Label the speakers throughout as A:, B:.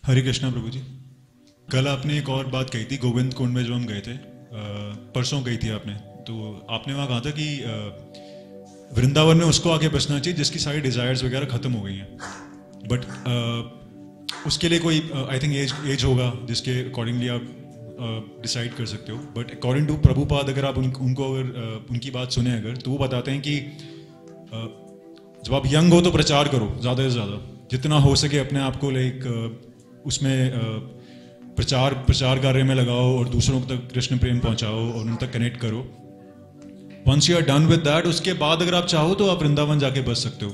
A: हरे कृष्णा प्रभु जी। कल आपने एक और बात कही थी, गोविंद कुंड में जो हम गए थे, परसों कही थी आपने। तो आपने वहाँ कहा था कि वृंदावन में उसको आगे बचना चाहिए जिसकी सारी डिज़ायर्स वगैरह ख़त्म हो गई हैं। बट उसके लिए कोई आई थिंक एज होगा जिसके अकॉर्डिंगली आप डिसाइड कर सकते हो। बट अकॉर्डिंग टू प्रभुपाद, अगर आप उनको अगर उनकी बात सुने अगर, तो वो बताते हैं कि जब आप यंग हो तो प्रचार करो ज़्यादा से ज़्यादा, जितना हो सके अपने आप को लाइक उसमें प्रचार कार्य में लगाओ और दूसरों तक कृष्ण प्रेम पहुंचाओ और उन तक कनेक्ट करो। Once you are done with that, उसके बाद अगर आप चाहो तो आप वृंदावन जाके बस सकते हो।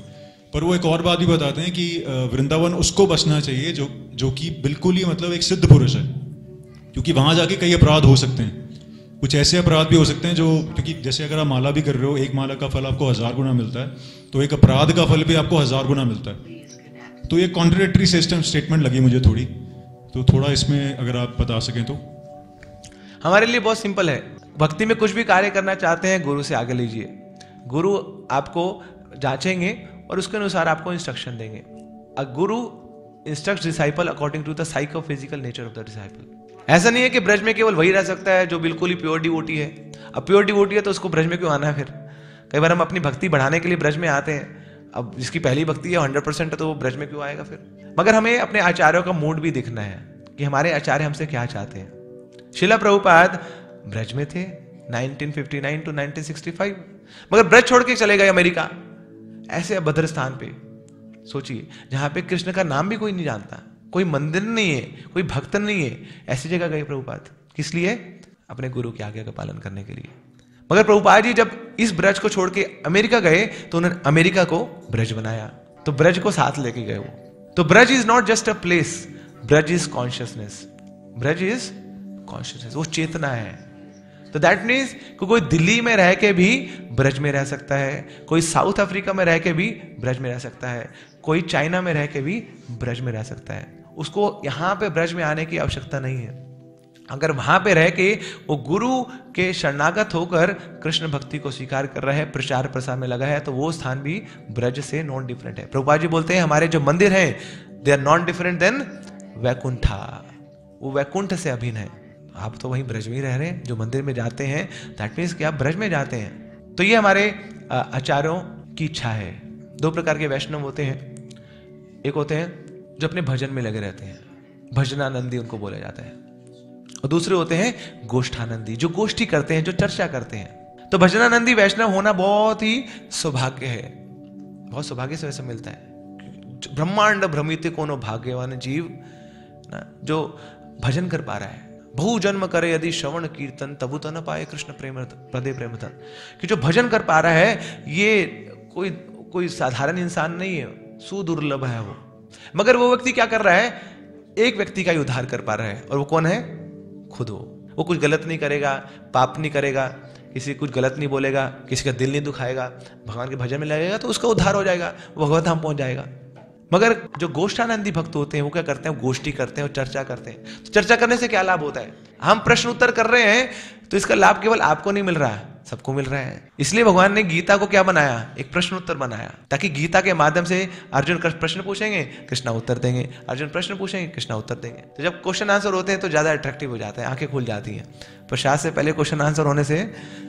A: पर वो एक और बात भी बताते हैं कि वृंदावन उसको बसना चाहिए जो कि बिल्कुल ही मतलब एक सिद्ध पुरुष है, क्योंकि वहां जाके कई अपराध हो सकते हैं। कुछ ऐसे अपराध भी हो सकते हैं जो, क्योंकि जैसे अगर आप माला भी कर रहे हो, एक माला का फल आपको 1000 गुना मिलता है, तो एक अपराध का फल भी आपको 1000 गुना मिलता है। तो ये कॉन्ट्रडिक्टरी स्टेटमेंट लगी मुझे थोड़ी, तो थोड़ा इसमें अगर आप बता सकें तो।
B: हमारे लिए बहुत सिंपल है, भक्ति में कुछ भी कार्य करना चाहते हैं गुरु से आगे लीजिए। गुरु आपको जांचेंगे और उसके अनुसार आपको इंस्ट्रक्शन देंगे। A guru instructs disciple according to the psychophysical nature of the disciple. ऐसा नहीं है कि ब्रज में केवल वही रह सकता है जो बिल्कुल ही प्योर डिवोटी है। अब प्योर डिवोटी है तो उसको ब्रज में क्यों आना है? फिर कई बार हम अपनी भक्ति बढ़ाने के लिए ब्रज में आते हैं। अब जिसकी पहली भक्ति है 100% है तो वो ब्रज में क्यों आएगा फिर? मगर हमें अपने आचार्यों का मूड भी देखना है कि हमारे आचार्य हमसे क्या चाहते हैं। शिला प्रभुपाद ब्रज में थे 1959 टू 1965, मगर ब्रज छोड़ के चले गए अमेरिका, ऐसे अभद्र स्थान पे। सोचिए, जहां पे कृष्ण का नाम भी कोई नहीं जानता, कोई मंदिर नहीं है, कोई भक्त नहीं है, ऐसी जगह गए प्रभुपाद। किस लिए? अपने गुरु की आज्ञा का पालन करने के लिए। मगर प्रभुपाद जी जब इस ब्रज को छोड़ के अमेरिका गए तो उन्होंने अमेरिका को ब्रज बनाया, तो ब्रज को साथ लेके गए वो। तो Braj is not just a place, Braj is consciousness. Braj is consciousness, वो चेतना है। तो दैट मीन्स कोई दिल्ली में रह के भी ब्रज में रह सकता है, कोई साउथ अफ्रीका में रह के भी ब्रज में रह सकता है, कोई चाइना में रह के भी ब्रज में रह सकता है। उसको यहां पे ब्रज में आने की आवश्यकता नहीं है। अगर वहां पे रह के वो गुरु के शरणागत होकर कृष्ण भक्ति को स्वीकार कर रहा है, प्रचार प्रसार में लगा है, तो वो स्थान भी ब्रज से नॉन डिफरेंट है। प्रभुपाद जी बोलते हैं हमारे जो मंदिर हैं they are non different than Vaikuntha, वो वैकुंठ से अभिन्न है। आप तो वहीं ब्रज में ही रह रहे हैं, जो मंदिर में जाते हैं दैट मीन्स कि आप ब्रज में जाते हैं। तो ये हमारे आचार्यों की इच्छा है। दो प्रकार के वैष्णव होते हैं, एक होते हैं जो अपने भजन में लगे रहते हैं, भजनानंदी उनको बोला जाता है, और दूसरे होते हैं गोष्ठानंदी, जो गोष्ठी करते हैं, जो चर्चा करते हैं। तो भजनानंदी वैष्णव होना बहुत ही सौभाग्य है, बहुत सौभाग्य से वैसे मिलता है। ब्रह्मांड भ्रमित कोनो भाग्यवान जीव ना, जो भजन कर पा रहा है। बहु जन्म करे यदि श्रवण कीर्तन तबु तो न पाए कृष्ण प्रेम हृदय प्रेम धन। कि जो भजन कर पा रहा है ये कोई साधारण इंसान नहीं है, सुदुर्लभ है वो। मगर वो व्यक्ति क्या कर रहा है? एक व्यक्ति का ही उद्धार कर पा रहा है, और वो कौन है? खुद वो कुछ गलत नहीं करेगा, पाप नहीं करेगा, किसी कुछ गलत नहीं बोलेगा, किसी का दिल नहीं दुखाएगा, भगवान के भजन में लगेगा तो उसका उद्धार हो जाएगा, वो भगवत धाम पहुंच जाएगा। मगर जो गोष्ठानंदी भक्त होते हैं वो क्या करते हैं? गोष्ठी करते हैं और चर्चा करते हैं। तो चर्चा करने से क्या लाभ होता है? हम प्रश्न उत्तर कर रहे हैं तो इसका लाभ केवल आपको नहीं मिल रहा है, सबको मिल रहा है। इसलिए भगवान ने गीता को क्या बनाया? एक प्रश्न उत्तर बनाया, ताकि गीता के माध्यम से अर्जुन प्रश्न पूछेंगे, कृष्णा उत्तर देंगे, अर्जुन प्रश्न पूछेंगे, कृष्णा उत्तर देंगे। तो जब क्वेश्चन आंसर होते हैं तो ज्यादा अट्रैक्टिव हो जाता है, आंखें खुल जाती हैं। प्रसाद से पहले क्वेश्चन आंसर होने से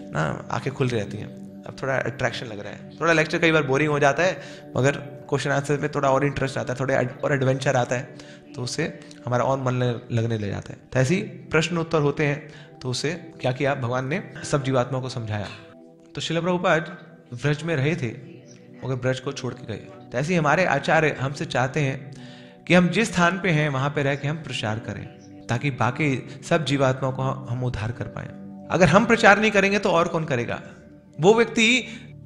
B: ना आंखें खुल रहती हैं। अब थोड़ा अट्रैक्शन लग रहा है, थोड़ा लेक्चर कई बार बोरिंग हो जाता है, मगर क्वेश्चन आंसर में थोड़ा और इंटरेस्ट आता है, थोड़ा और एडवेंचर आता है, तो उससे हमारा और मन लगने लग जाता है। तो ऐसे ही प्रश्न उत्तर होते हैं, तो उससे क्या किया? भगवान ने सब जीवात्मा को समझाया। तो श्रील प्रभुपाद ब्रज में रहे थे मगर ब्रज को छोड़ के गए। तो ऐसे ही हमारे आचार्य हमसे चाहते हैं कि हम जिस स्थान पे हैं वहां पे रह के हम प्रचार करें, ताकि बाकी सब जीवात्माओं को हम उद्धार कर पाए। अगर हम प्रचार नहीं करेंगे तो और कौन करेगा? वो व्यक्ति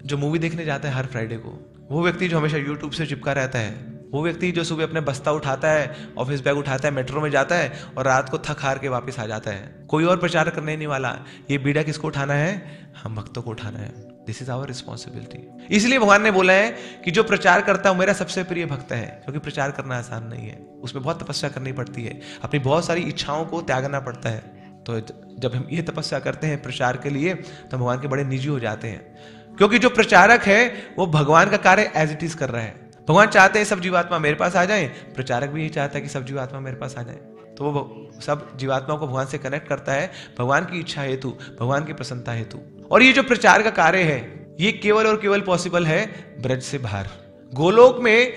B: जो मूवी देखने जाता है हर फ्राइडे को, वो व्यक्ति जो हमेशा यूट्यूब से चिपका रहता है, वो व्यक्ति जो सुबह अपने बस्ता उठाता है, ऑफिस बैग उठाता है, मेट्रो में जाता है और रात को थक हार के वापस आ जाता है, कोई और प्रचार करने नहीं वाला। ये बीड़ा किसको उठाना है? हम भक्तों को उठाना है। This is our responsibility. इसलिए भगवान ने बोला है कि जो प्रचार करता है मेरा सबसे प्रिय भक्त है, क्योंकि प्रचार करना आसान नहीं है, उसमें बहुत तपस्या करनी पड़ती है, अपनी बहुत सारी इच्छाओं को त्यागना पड़ता है। तो जब हम ये तपस्या करते हैं प्रचार के लिए तो भगवान के बड़े निजी हो जाते हैं, क्योंकि जो प्रचारक है वो भगवान का कार्य एज इट इज कर रहा है। भगवान चाहते हैं सब जीवात्मा मेरे पास आ जाएं, प्रचारक भी यही चाहता है कि सब जीवात्मा मेरे पास आ जाएं। तो वो सब जीवात्माओं को भगवान से कनेक्ट करता है भगवान की इच्छा हेतु, भगवान की प्रसन्नता हेतु। और ये जो प्रचार का कार्य है ये केवल और केवल पॉसिबल है ब्रज से बाहर। गोलोक में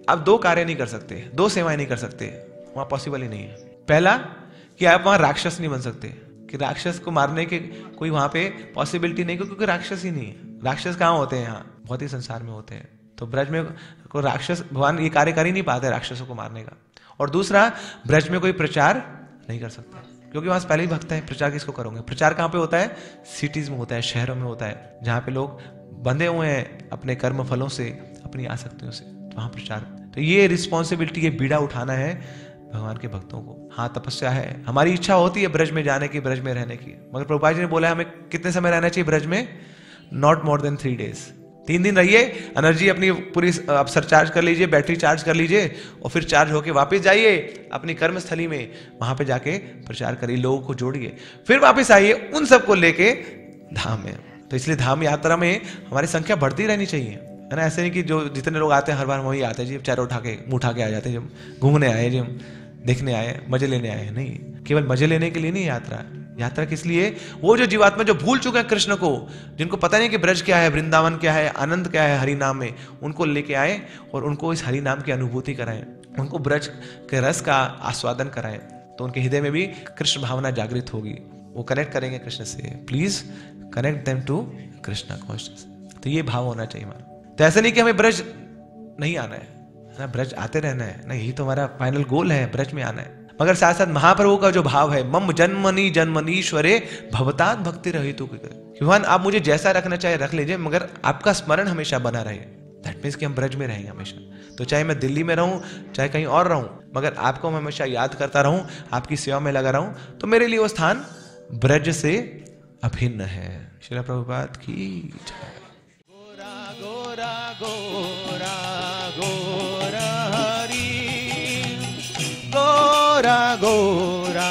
B: आप दो कार्य नहीं कर सकते, दो सेवाएं नहीं कर सकते, वहां पॉसिबल ही नहीं है। पहला कि आप वहां राक्षस नहीं बन सकते, कि राक्षस को मारने के कोई वहां पे पॉसिबिलिटी नहीं, क्योंकि राक्षस ही नहीं है। राक्षस कहाँ होते हैं? यहाँ बहुत ही संसार में होते हैं। तो ब्रज में कोई राक्षस, भगवान ये कार्य कर ही नहीं पाते राक्षसों को मारने का। और दूसरा, ब्रज में कोई प्रचार नहीं कर सकता, क्योंकि वहां पहले ही भक्त है। प्रचार किसको करोगे? प्रचार कहाँ पे होता है? सिटीज में होता है, शहरों में होता है, जहाँ पे लोग बंधे हुए हैं अपने कर्म फलों से, अपनी आसक्तियों से। तो वहां प्रचार, तो ये रिस्पॉन्सिबिलिटी, ये बीड़ा उठाना है भगवान के भक्तों को। हाँ, तपस्या है, हमारी इच्छा होती है ब्रज में जाने की, ब्रज में रहने की, मगर प्रभुपाद जी ने बोला है हमें कितने समय रहना चाहिए ब्रज में? Not more than 3 days। 3 दिन रहिए, एनर्जी अपनी पूरी आप सरचार्ज कर लीजिए, बैटरी चार्ज कर लीजिए, और फिर चार्ज होके वापस जाइए अपनी कर्मस्थली में, वहां पे जाके प्रचार करिए, लोगों को जोड़िए, फिर वापस आइए उन सबको लेके धाम में। तो इसलिए धाम यात्रा में हमारी संख्या बढ़ती रहनी चाहिए, है ना। ऐसे नहीं कि जो जितने लोग आते हैं हर बार वही आते हैं जी, चारों उठा के मुंह उठा के आ जाते हैं, जब घूमने आए, जी हम देखने आए, मजे लेने आए। नहीं, केवल मजे लेने के लिए नहीं यात्रा। यात्रा किस लिए? वो जो जीवात्मा जो भूल चुके हैं कृष्ण को, जिनको पता नहीं कि ब्रज क्या है, वृंदावन क्या है, आनंद क्या है हरि नाम में, उनको लेके आए और उनको इस हरि नाम की अनुभूति कराएं, उनको ब्रज के रस का आस्वादन कराएं, तो उनके हृदय में भी कृष्ण भावना जागृत होगी, वो कनेक्ट करेंगे कृष्ण से। Please connect them to Krishna consciousness. तो ये भाव होना चाहिए हमारा। तो ऐसा नहीं कि हमें ब्रज नहीं आना है ना, ब्रज आते रहना है ना, यही तो हमारा फाइनल गोल है, ब्रज में आना है। मगर साथ साथ महाप्रभु का जो भाव है, मम जन्मनि जन्मनीश्वरे भवतात भक्ति रहितु, भगवान आप मुझे जैसा रखना चाहे रख लीजिए, मगर आपका स्मरण हमेशा बना रहे। दैट मीन्स कि हम ब्रज में रहेंगे हमेशा। तो चाहे मैं दिल्ली में रहूं, चाहे कहीं और रहूं, मगर आपको मैं हमेशा याद करता रहूं, आपकी सेवा में लगा रहूं, तो मेरे लिए वो स्थान ब्रज से अभिन्न है। श्रील प्रभुपाद की जय।
C: गोरा गोरा गोरा गोरा हरि, गोरा गोरा